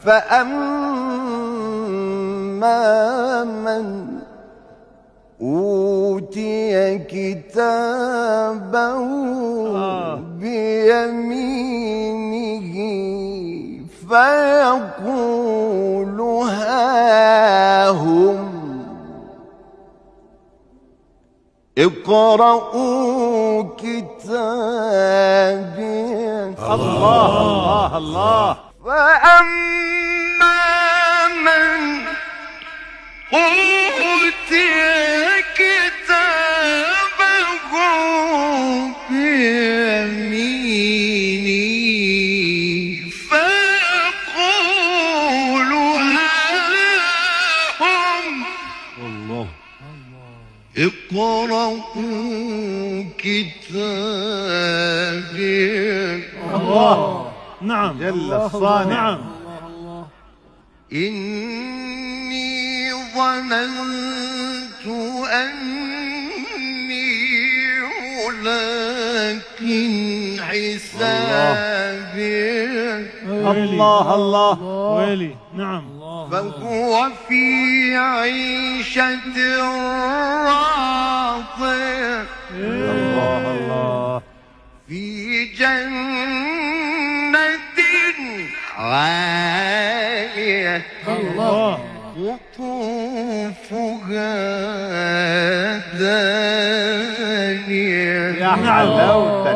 فأما من أوتي كتابه بيمينه فيقول هاهم اقرءوا كتابيه. الله الله. فأما من أوتي كتابه بيمينه فيقول هاهم اقرءوا كتابيه. الله. نعم جل الصانع. نعم. إني ظننت أني ملاق حسابي. الله الله. ويلي. نعم. فهو في عيشة راضية. الله الله. في جنة عالية. الله. قطوفها دانية. يا حلاوتك.